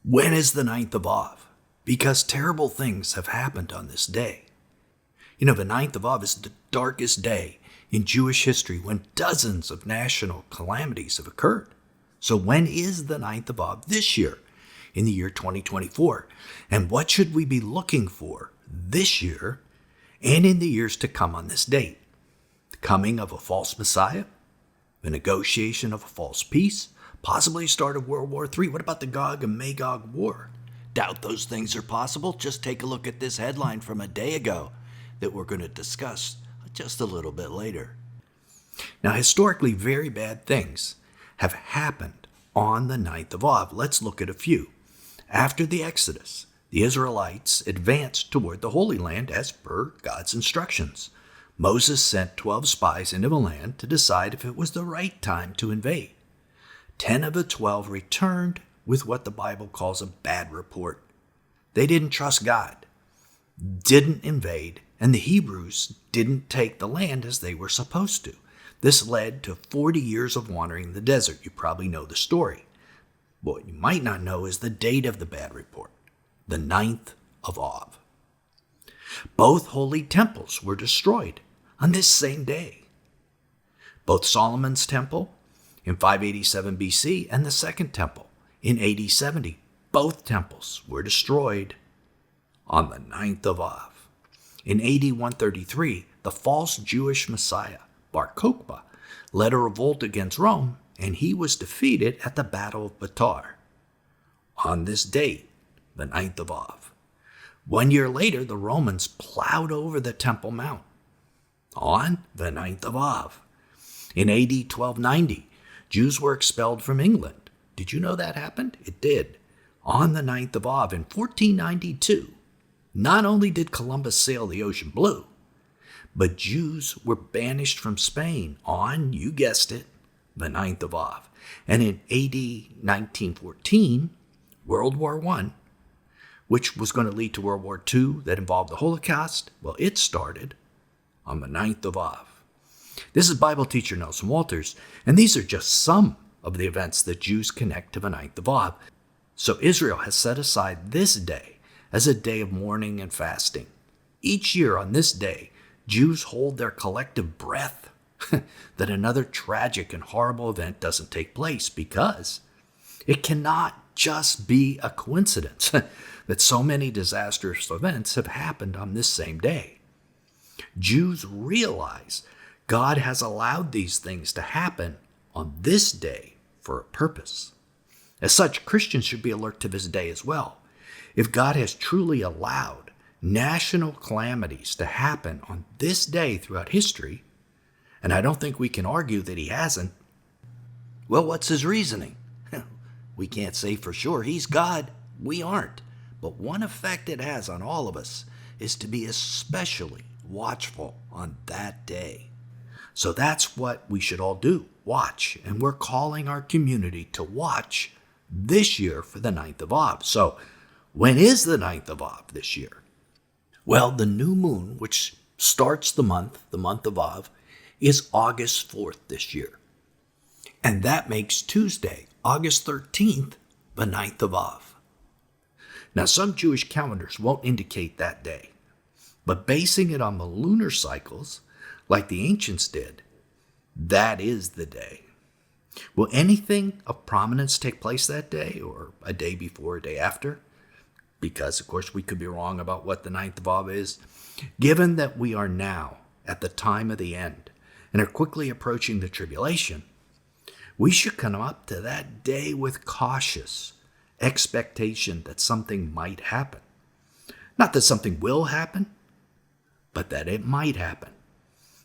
When is the 9th of Av? Because terrible things have happened on this day. You know, the 9th of Av is the darkest day in Jewish history when dozens of national calamities have occurred. So when is the 9th of Av this year, in the year 2024? And what should we be looking for this year and in the years to come on this date? The coming of a false Messiah? The negotiation of a false peace? Possibly start of World War III? What about the Gog and Magog war? Doubt those things are possible? Just take a look at this headline from a day ago that we're going to discuss just a little bit later. Now, historically, very bad things have happened on the 9th of Av. Let's look at a few. After the Exodus, the Israelites advanced toward the Holy Land as per God's instructions. Moses sent 12 spies into the land to decide if it was the right time to invade. 10 of the 12 returned with what the Bible calls a bad report. They didn't trust God, didn't invade, and the Hebrews didn't take the land as they were supposed to. This led to 40 years of wandering in the desert. You probably know the story. What you might not know is the date of the bad report, the 9th of Av. Both holy temples were destroyed on this same day. Both Solomon's temple in 587 BC and the Second Temple in AD 70, both temples were destroyed on the 9th of Av. In AD 133, the false Jewish Messiah, Bar Kokhba, led a revolt against Rome, and he was defeated at the Battle of Betar. On this date, the 9th of Av. 1 year later, the Romans plowed over the Temple Mount on the 9th of Av. In AD 1290, Jews were expelled from England. Did you know that happened? It did. On the 9th of Av in 1492, not only did Columbus sail the ocean blue, but Jews were banished from Spain on, you guessed it, the 9th of Av. And in AD 1914, World War I, which was going to lead to World War II that involved the Holocaust, well, it started on the 9th of Av. This is Bible teacher Nelson Walters, and these are just some of the events that Jews connect to the 9th of Av. So Israel has set aside this day as a day of mourning and fasting. Each year on this day, Jews hold their collective breath that another tragic and horrible event doesn't take place, because it cannot just be a coincidence that so many disastrous events have happened on this same day. Jews realize God has allowed these things to happen on this day for a purpose. As such, Christians should be alert to this day as well. If God has truly allowed national calamities to happen on this day throughout history, and I don't think we can argue that he hasn't, well, what's his reasoning? We can't say for sure. He's God. We aren't. But one effect it has on all of us is to be especially watchful on that day. So that's what we should all do, watch. And we're calling our community to watch this year for the 9th of Av. So when is the 9th of Av this year? Well, the new moon, which starts the month of Av, is August 4th this year. And that makes Tuesday, August 13th, the 9th of Av. Now, some Jewish calendars won't indicate that day, but basing it on the lunar cycles, like the ancients did, that is the day. Will anything of prominence take place that day, or a day before, a day after? Because, of course, we could be wrong about what the 9th of Av is. Given that we are now at the time of the end and are quickly approaching the tribulation, we should come up to that day with cautious expectation that something might happen. Not that something will happen, but that it might happen.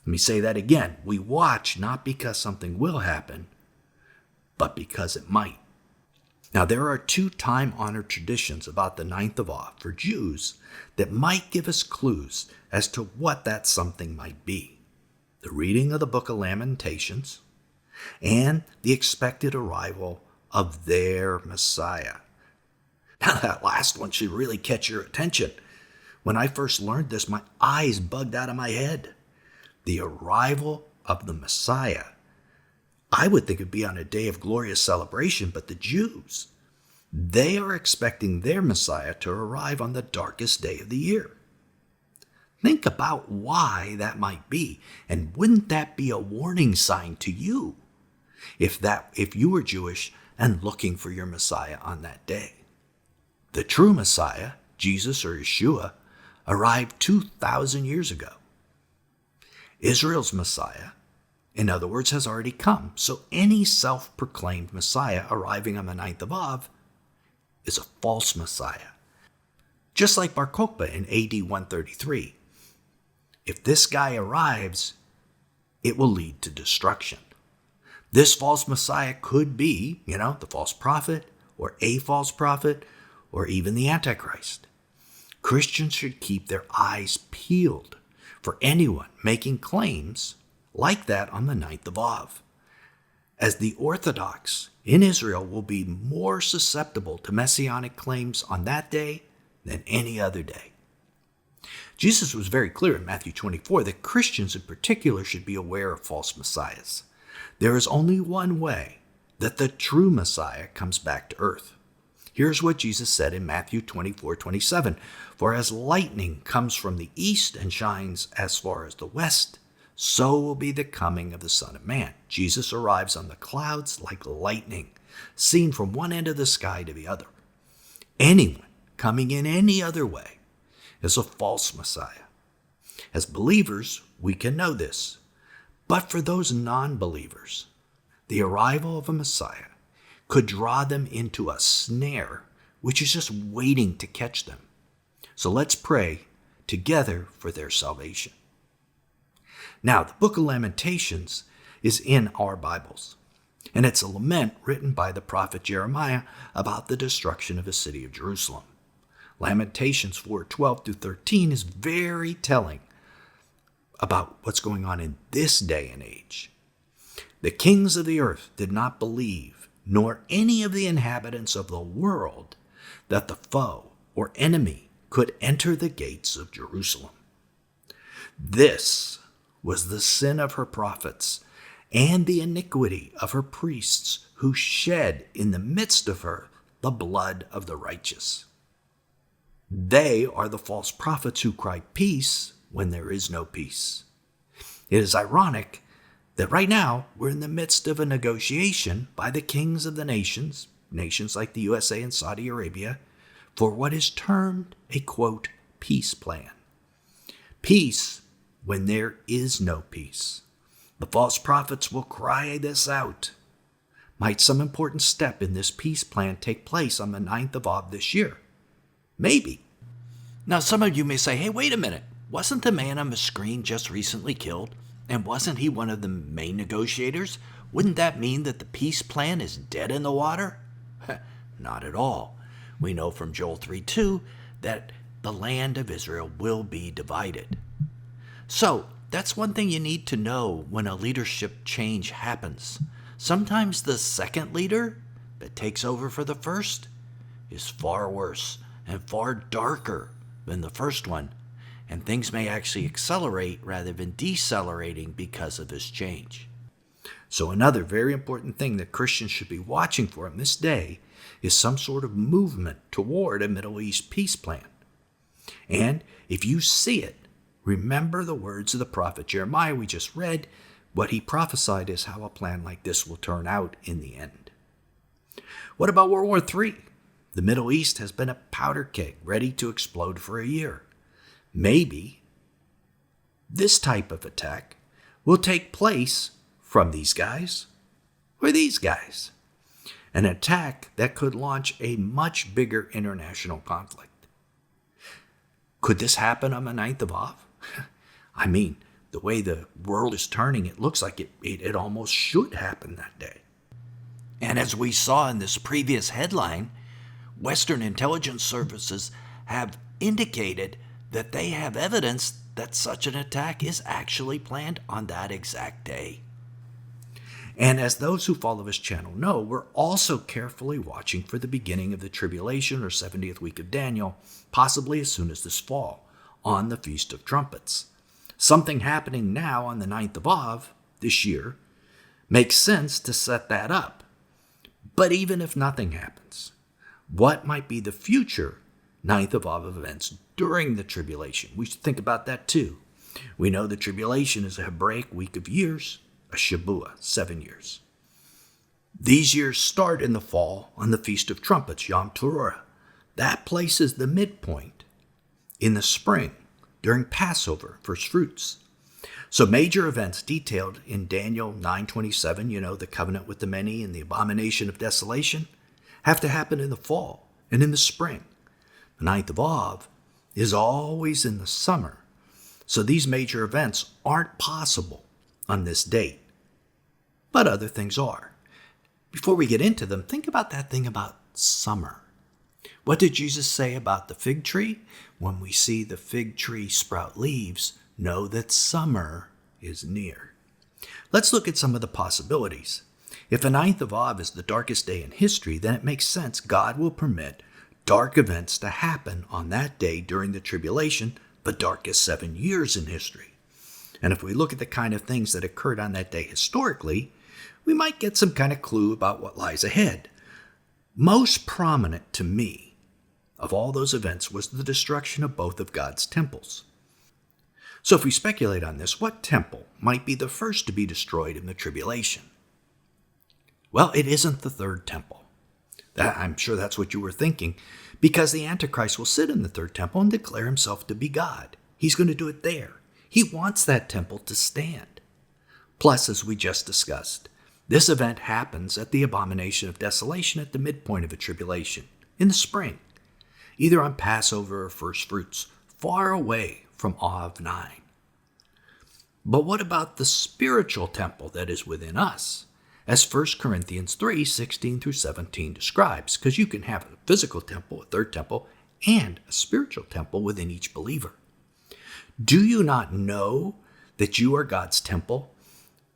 Let me say that again. We watch not because something will happen, but because it might. Now, there are two time-honored traditions about the 9th of Av for Jews that might give us clues as to what that something might be. The reading of the book of Lamentations and the expected arrival of their Messiah. Now, that last one should really catch your attention. When I first learned this, my eyes bugged out of my head. The arrival of the Messiah. I would think it'd be on a day of glorious celebration, but the Jews, They are expecting their Messiah to arrive on the darkest day of the year. Think about why that might be, and wouldn't that be a warning sign to you if you were Jewish and looking for your Messiah on that day? The true Messiah, Jesus or Yeshua, arrived 2,000 years ago. Israel's Messiah, in other words, has already come. So any self-proclaimed Messiah arriving on the 9th of Av is a false Messiah. Just like Bar Kokhba in AD 133. If this guy arrives, it will lead to destruction. This false Messiah could be, the false prophet, or a false prophet, or even the Antichrist. Christians should keep their eyes peeled for anyone making claims like that on the 9th of Av, as the Orthodox in Israel will be more susceptible to messianic claims on that day than any other day. Jesus was very clear in Matthew 24 that Christians in particular should be aware of false messiahs. There is only one way that the true Messiah comes back to earth. Here's what Jesus said in Matthew 24:27. For as lightning comes from the east and shines as far as the west, so will be the coming of the Son of Man. Jesus arrives on the clouds like lightning, seen from one end of the sky to the other. Anyone coming in any other way is a false Messiah. As believers, we can know this. But for those non-believers, the arrival of a Messiah could draw them into a snare which is just waiting to catch them. So let's pray together for their salvation. Now, the book of Lamentations is in our Bibles, and it's a lament written by the prophet Jeremiah about the destruction of the city of Jerusalem. Lamentations 4:12-13 is very telling about what's going on in this day and age. The kings of the earth did not believe, nor any of the inhabitants of the world, that the foe or enemy could enter the gates of Jerusalem. This was the sin of her prophets and the iniquity of her priests, who shed in the midst of her the blood of the righteous. They are the false prophets who cry peace when there is no peace. It is ironic that right now we're in the midst of a negotiation by the kings of the nations like the USA and Saudi Arabia, for what is termed a, quote, peace plan. Peace when there is no peace. The false prophets will cry this out. Might some important step in this peace plan take place on the 9th of Av this year? Maybe. Now some of you may say, hey, wait a minute. Wasn't the man on the screen just recently killed? And wasn't he one of the main negotiators? Wouldn't that mean that the peace plan is dead in the water? Not at all. We know from Joel 3:2 that the land of Israel will be divided. So that's one thing you need to know when a leadership change happens. Sometimes the second leader that takes over for the first is far worse and far darker than the first one, and things may actually accelerate rather than decelerating because of this change. So another very important thing that Christians should be watching for in this day is some sort of movement toward a Middle East peace plan. And if you see it, remember the words of the prophet Jeremiah we just read. What he prophesied is how a plan like this will turn out in the end. What about World War III? The Middle East has been a powder keg ready to explode for a year. Maybe this type of attack will take place from these guys or these guys. An attack that could launch a much bigger international conflict. Could this happen on the 9th of Av? I mean, the way the world is turning, it looks like it almost should happen that day. And as we saw in this previous headline, Western intelligence services have indicated that they have evidence that such an attack is actually planned on that exact day. And as those who follow this channel know, we're also carefully watching for the beginning of the Tribulation or 70th week of Daniel, possibly as soon as this fall, on the Feast of Trumpets. Something happening now on the 9th of Av this year makes sense to set that up. But even if nothing happens, what might be the future ninth of Av events during the tribulation. We should think about that too. We know the tribulation is a Hebraic week of years, a Shabua, 7 years. These years start in the fall on the Feast of Trumpets, Yom Teruah. That places the midpoint in the spring during Passover, first fruits. So major events detailed in Daniel 9:27, the covenant with the many and the abomination of desolation, have to happen in the fall and in the spring. The ninth of Av is always in the summer, so these major events aren't possible on this date. But other things are. Before we get into them, think about that thing about summer. What did Jesus say about the fig tree? When we see the fig tree sprout leaves, know that summer is near. Let's look at some of the possibilities. If the ninth of Av is the darkest day in history, then it makes sense God will permit dark events to happen on that day during the tribulation, the darkest 7 years in history. And if we look at the kind of things that occurred on that day historically, we might get some kind of clue about what lies ahead. Most prominent to me of all those events was the destruction of both of God's temples. So if we speculate on this, what temple might be the first to be destroyed in the tribulation? Well, it isn't the third temple. I'm sure that's what you were thinking, because the Antichrist will sit in the third temple and declare himself to be God. He's going to do it there. He wants that temple to stand. Plus, as we just discussed, this event happens at the abomination of desolation at the midpoint of a tribulation, in the spring, either on Passover or first fruits, far away from Av 9. But what about the spiritual temple that is within us? As 1 Corinthians 3:16-17 describes, because you can have a physical temple, a third temple, and a spiritual temple within each believer. Do you not know that you are God's temple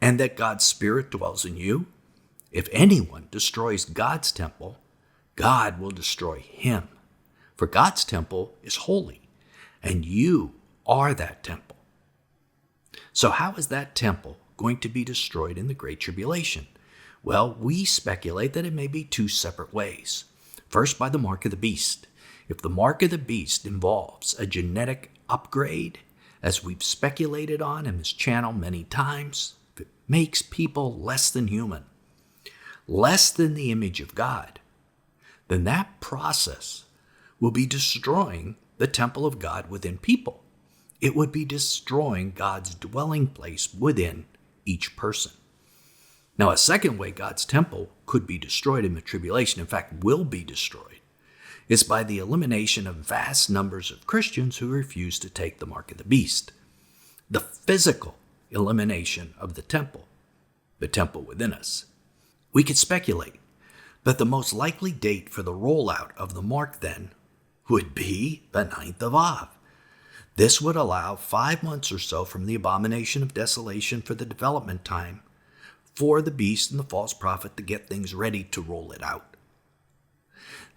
and that God's Spirit dwells in you? If anyone destroys God's temple, God will destroy him. For God's temple is holy, and you are that temple. So how is that temple going to be destroyed in the Great Tribulation? Well, we speculate that it may be two separate ways. First, by the mark of the beast. If the mark of the beast involves a genetic upgrade, as we've speculated on in this channel many times, if it makes people less than human, less than the image of God, then that process will be destroying the temple of God within people. It would be destroying God's dwelling place within each person. Now, a second way God's temple could be destroyed in the tribulation, in fact, will be destroyed, is by the elimination of vast numbers of Christians who refuse to take the mark of the beast. The physical elimination of the temple within us. We could speculate that the most likely date for the rollout of the mark then would be the 9th of Av. This would allow 5 months or so from the abomination of desolation for the development time for the beast and the false prophet to get things ready to roll it out.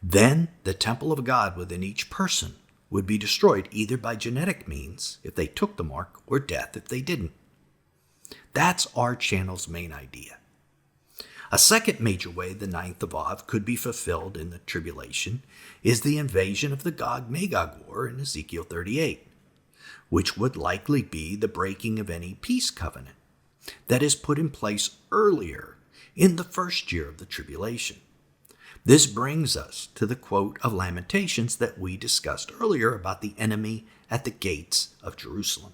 Then the temple of God within each person would be destroyed either by genetic means if they took the mark or death if they didn't. That's our channel's main idea. A second major way the 9th of Av could be fulfilled in the tribulation is the invasion of the Gog-Magog war in Ezekiel 38, which would likely be the breaking of any peace covenant that is put in place earlier in the first year of the tribulation. This brings us to the quote of Lamentations that we discussed earlier about the enemy at the gates of Jerusalem.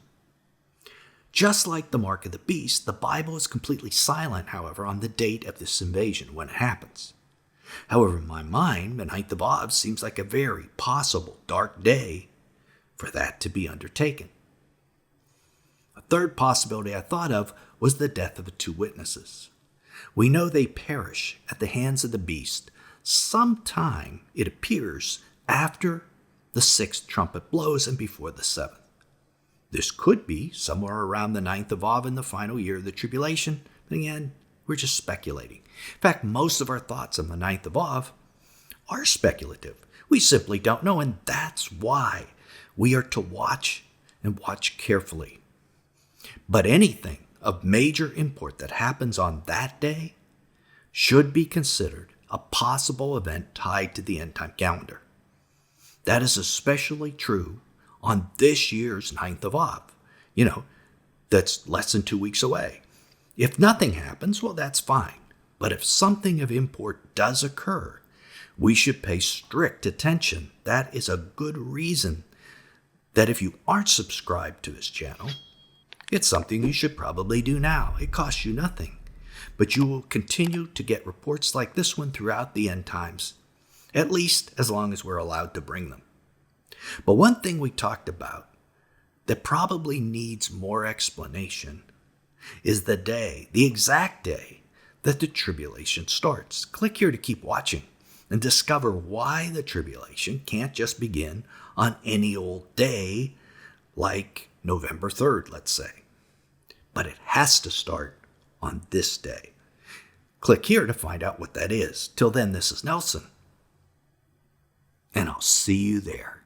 Just like the mark of the beast, the Bible is completely silent, however, on the date of this invasion when it happens. However, in my mind, the 9th of Av seems like a very possible dark day for that to be undertaken. A third possibility I thought of was the death of the 2 witnesses. We know they perish at the hands of the beast sometime, it appears, after the 6th trumpet blows and before the 7th. This could be somewhere around the 9th of Av in the final year of the tribulation, but again, we're just speculating. In fact, most of our thoughts on the 9th of Av are speculative. We simply don't know, and that's why we are to watch and watch carefully. But anything of major import that happens on that day should be considered a possible event tied to the end time calendar. That is especially true on this year's 9th of Av. That's less than 2 weeks away. If nothing happens, well, that's fine. But if something of import does occur, we should pay strict attention. That is a good reason that if you aren't subscribed to his channel, it's something you should probably do now. It costs you nothing. But you will continue to get reports like this one throughout the end times, at least as long as we're allowed to bring them. But one thing we talked about that probably needs more explanation is the exact day that the tribulation starts. Click here to keep watching and discover why the tribulation can't just begin on any old day like November 3rd, let's say. But it has to start on this day. Click here to find out what that is. Till then, this is Nelson, and I'll see you there.